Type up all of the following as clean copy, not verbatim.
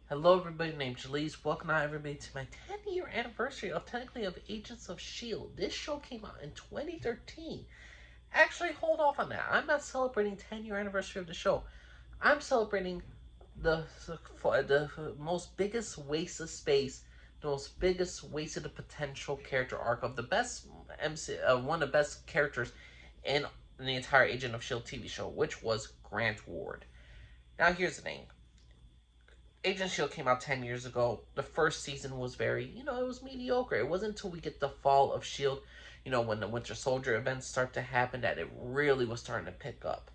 Hello everybody, named Jalise. Welcome out everybody to my 10-year anniversary of Agents of S.H.I.E.L.D. This show came out in 2013. Actually, hold off on that. I'm not celebrating 10-year anniversary of the show. I'm celebrating the most biggest waste of space, the most biggest wasted of potential character arc of the best one of the best characters in the entire Agent of S.H.I.E.L.D. TV show, which was Grant Ward. Now here's the thing. Agent Shield came out 10 years ago. The first season was it was mediocre. It wasn't until we get the fall of Shield, when the Winter Soldier events start to happen, that it really was starting to pick up.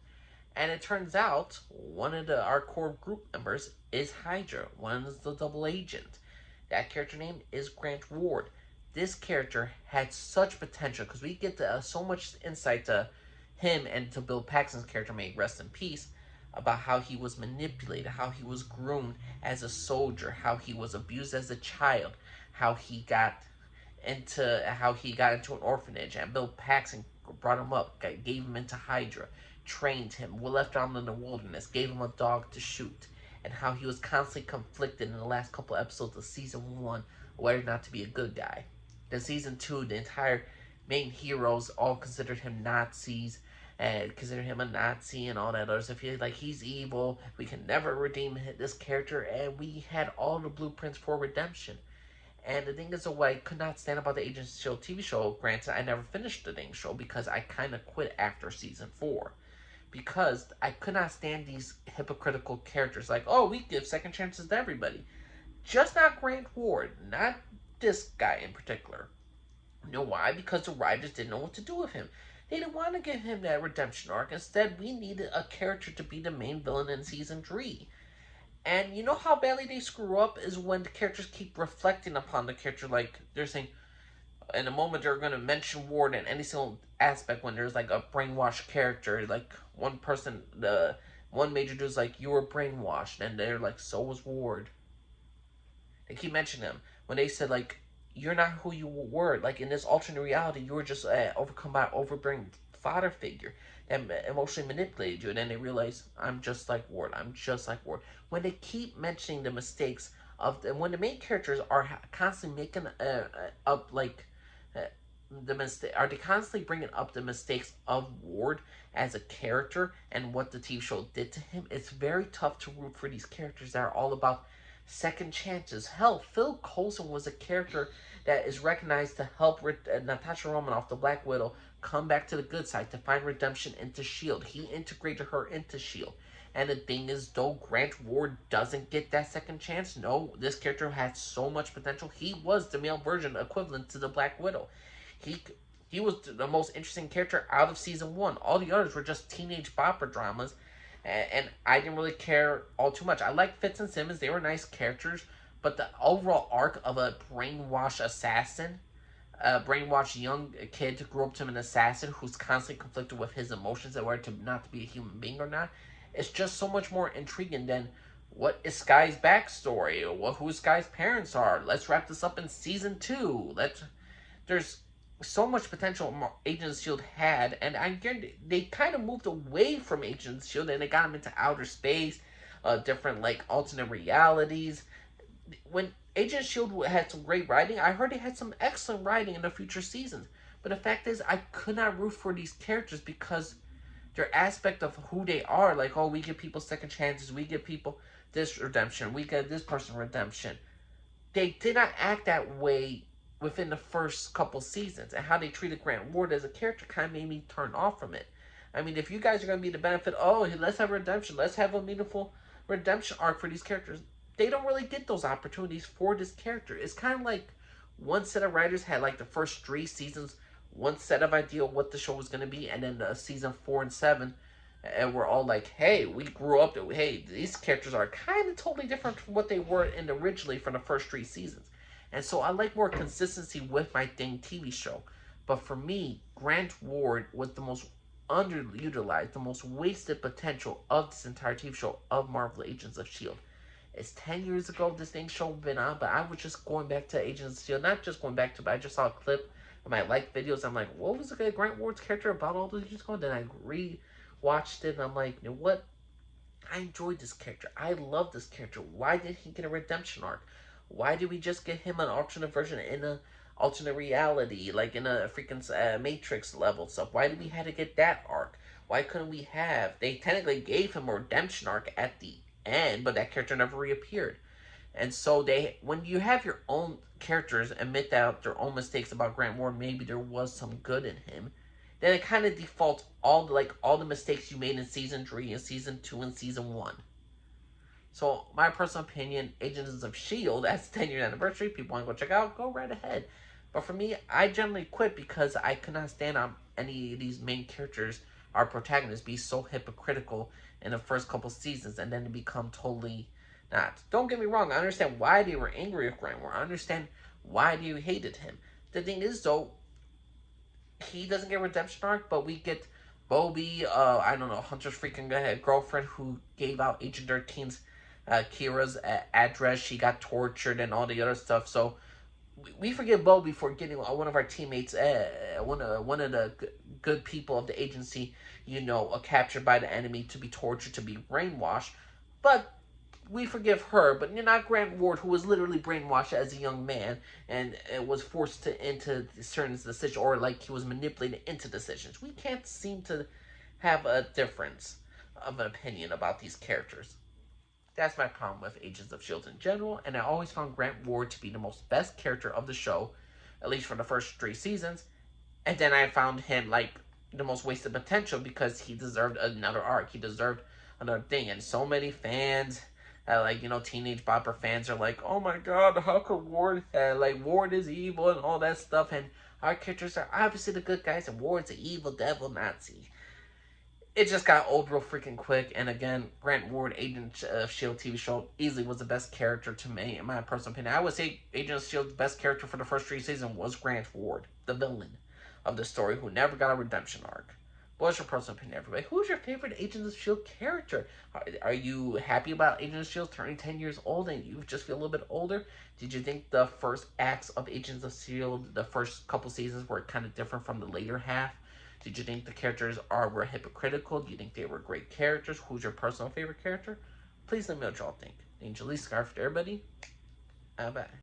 And it turns out one of our core group members is Hydra. One is the double agent. That character name is Grant Ward. This character had such potential because we get so much insight to him and to Bill Paxton's character, may rest in peace, about how he was manipulated, how he was groomed as a soldier, how he was abused as a child, how he got into an orphanage, and Bill Paxton brought him up, gave him into Hydra, trained him, left him in the wilderness, gave him a dog to shoot, and how he was constantly conflicted in the last couple episodes of season one whether or not to be a good guy. Then season two, the entire main heroes all considered him Nazis and consider him a Nazi and all that other stuff. He's evil. We can never redeem this character, and we had all the blueprints for redemption. And the thing is, I could not stand about the Agents of S.H.I.E.L.D. TV show. Granted, I never finished the dang show because I kind of quit after season 4. Because I could not stand these hypocritical characters like, oh, we give second chances to everybody. Just not Grant Ward. Not this guy in particular. You know why? Because the writers didn't know what to do with him. They didn't want to give him that redemption arc. Instead, we needed a character to be the main villain in season 3. And you know how badly they screw up is when the characters keep reflecting upon the character. Like, they're saying, in a moment, they're going to mention Ward in any single aspect when there's, like, a brainwashed character. Like, one major dude's like, you were brainwashed. And they're like, so was Ward. They keep mentioning him. When they said, like, you're not who you were. Like, in this alternate reality, you were just overcome by an overbearing father figure that emotionally manipulated you. And then they realize, I'm just like Ward. I'm just like Ward. When they keep mentioning the mistakes when the main characters are constantly making up, like, uh, are they constantly bringing up the mistakes of Ward as a character and what the TV show did to him? It's very tough to root for these characters that are all about second chances. Hell, Phil Coulson was a character that is recognized to help Natasha Romanoff, the Black Widow, come back to the good side to find redemption into S.H.I.E.L.D. He integrated her into S.H.I.E.L.D. And the thing is, though Grant Ward doesn't get that second chance, no, this character had so much potential. He was the male version equivalent to the Black Widow. He he was the most interesting character out of season one. All the others were just teenage bopper dramas, and I didn't really care all too much. I liked Fitz and Simmons; they were nice characters, but the overall arc of a brainwashed assassin, a brainwashed young kid to grow up to an assassin who's constantly conflicted with his emotions and whether to not to be a human being or not, it's just so much more intriguing than what is Sky's backstory or who Sky's parents are. Let's wrap this up in season two. There's so much potential Agents of S.H.I.E.L.D. had, and I guarantee they kind of moved away from Agents of S.H.I.E.L.D. and they got them into outer space, different, like, alternate realities. When Agent of S.H.I.E.L.D. had some great writing, I heard they had some excellent writing in the future seasons. But the fact is, I could not root for these characters because their aspect of who they are, like, oh, we give people second chances, we give people this redemption, we give this person redemption. They did not act that way within the first couple seasons, and how they treated Grant Ward as a character kind of made me turn off from it. I mean, if you guys are going to be the benefit, oh, let's have redemption, let's have a meaningful redemption arc for these characters, they don't really get those opportunities for this character. It's kind of like one set of writers had, like, the first 3 seasons, one set of idea of what the show was going to be, and then season 4 and 7, and we're all like, hey, we grew up to, hey, these characters are kind of totally different from what they were in originally from the first 3 seasons. And so I like more consistency with my dang TV show. But for me, Grant Ward was the most underutilized, the most wasted potential of this entire TV show of Marvel Agents of S.H.I.E.L.D. It's 10 years ago this thing show been on, but I was just going back to Agents of S.H.I.E.L.D. Not just going back to, but I just saw a clip of my like videos. I'm like, what was the Grant Ward's character about all those years ago? Then I re-watched it, and I'm like, you know what? I enjoyed this character. I love this character. Why did he get a redemption arc? Why did we just get him an alternate version in a alternate reality, like in a freaking Matrix level stuff? Why did we have to get that arc? Why couldn't we have? They technically gave him a redemption arc at the end, but that character never reappeared. And so they, when you have your own characters admit that their own mistakes about Grant Ward, maybe there was some good in him, then it kind of defaults all the mistakes you made in season 3 and season 2 and season 1. So my personal opinion, Agents of S.H.I.E.L.D. as 10-year anniversary, people want to go check out, go right ahead. But for me, I generally quit because I could not stand on any of these main characters, our protagonists, be so hypocritical in the first couple seasons and then to become totally not. Don't get me wrong, I understand why they were angry with Grant Ward. I understand why they hated him. The thing is, though, he doesn't get redemption arc, but we get Bobby, I don't know, Hunter's freaking girlfriend who gave out Agent 13's Kira's address. She got tortured and all the other stuff. So we forgive Bobby for getting one of our teammates, one of the good people of the agency, captured by the enemy to be tortured, to be brainwashed. But we forgive her, but not Grant Ward, who was literally brainwashed as a young man and was forced into certain decisions, or like he was manipulated into decisions. We can't seem to have a difference of an opinion about these characters. That's my problem with Agents of S.H.I.E.L.D. in general, and I always found Grant Ward to be the most best character of the show, at least for the first 3 seasons. And then I found him like the most wasted potential because he deserved another arc. He deserved another thing. And so many fans, teenage bopper fans are like, oh my god, how could Ward, Ward is evil and all that stuff. And our characters are obviously the good guys and Ward's the evil devil Nazi. It just got old real freaking quick. And again, Grant Ward, Agent of S.H.I.E.L.D. TV show, easily was the best character to me, in my personal opinion. I would say Agent of S.H.I.E.L.D.'s best character for the first 3 seasons was Grant Ward, the villain of the story, who never got a redemption arc. What's your personal opinion, everybody? Who's your favorite Agents of S.H.I.E.L.D. character? Are you happy about Agents of S.H.I.E.L.D. turning 10 years old and you just feel a little bit older? Did you think the first acts of Agents of S.H.I.E.L.D., the first couple seasons, were kind of different from the later half? Did you think the characters were hypocritical? Do you think they were great characters? Who's your personal favorite character? Please let me know what y'all think. Angel Lee, Scarf to everybody. Bye.